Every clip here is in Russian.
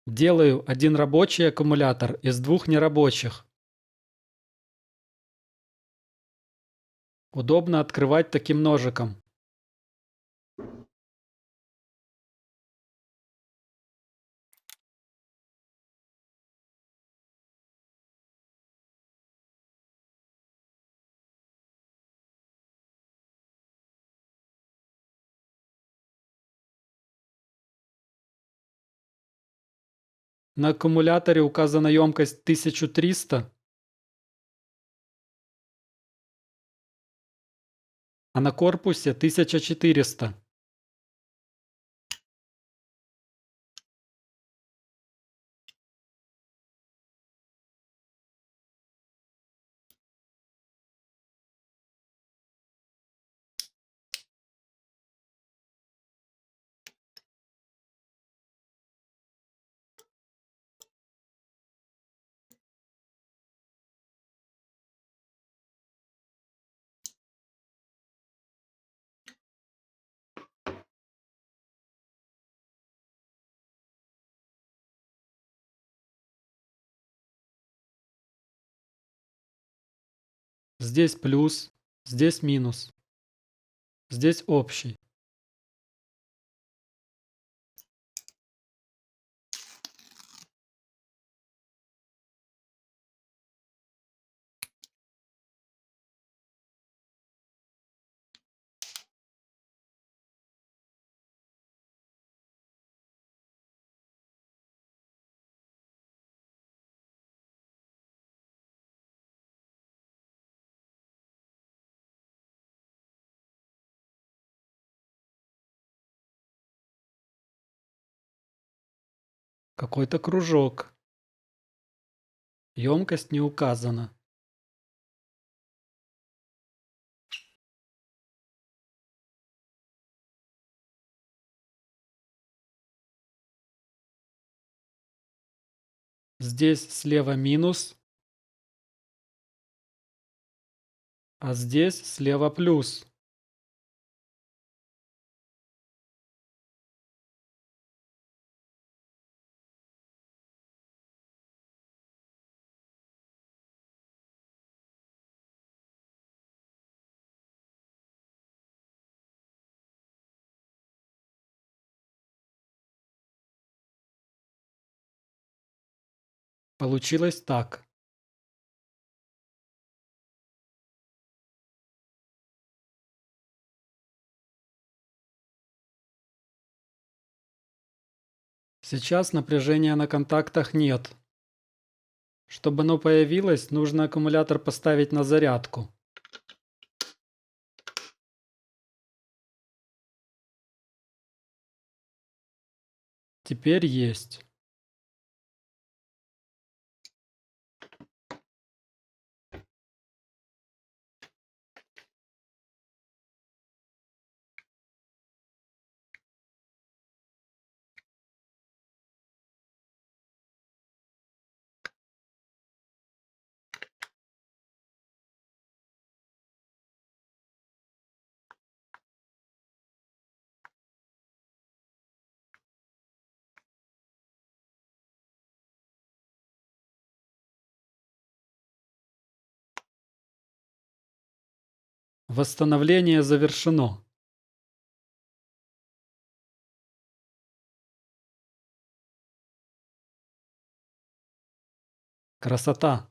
Делаю один рабочий аккумулятор из двух нерабочих. Удобно открывать таким ножиком. На аккумуляторе указана емкость 1300, а на корпусе 1400. Здесь плюс, здесь минус, здесь общий. Какой-то кружок. Емкость не указана. Здесь слева минус, а здесь слева плюс. Получилось так. Сейчас напряжения на контактах нет. Чтобы оно появилось, нужно аккумулятор поставить на зарядку. Теперь есть. Восстановление завершено. Красота!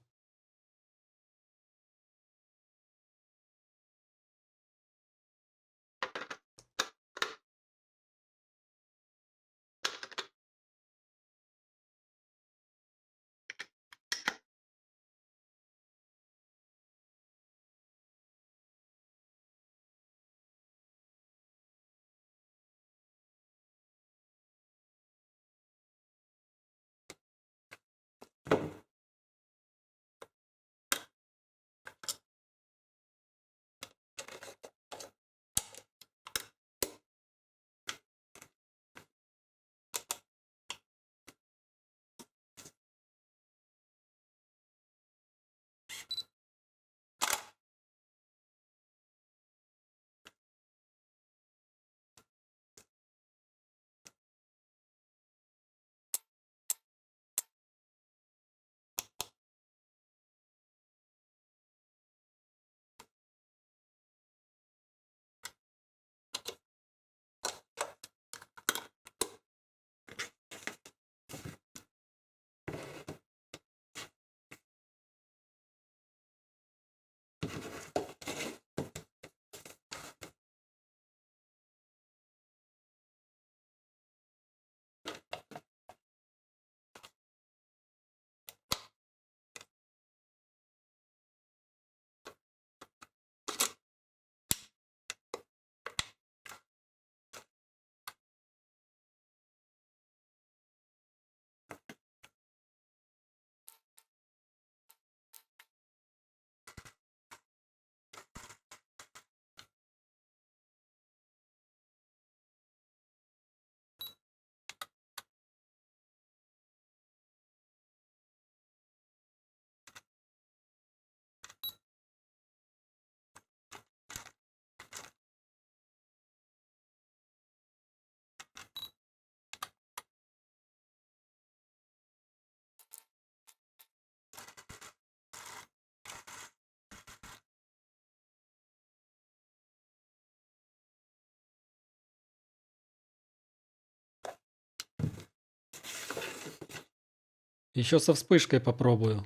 Еще со вспышкой попробую.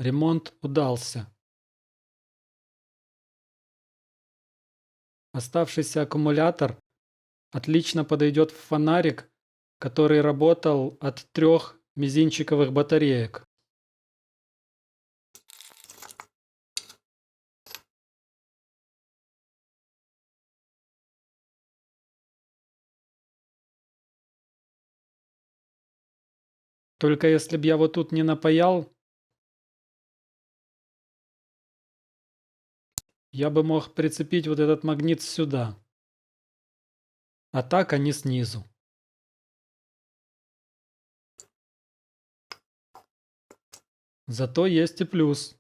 Ремонт удался. Оставшийся аккумулятор отлично подойдет в фонарик, который работал от 3 мизинчиковых батареек. Только если б я вот тут не напаял, я бы мог прицепить вот этот магнит сюда. А так они снизу. Зато есть и плюс.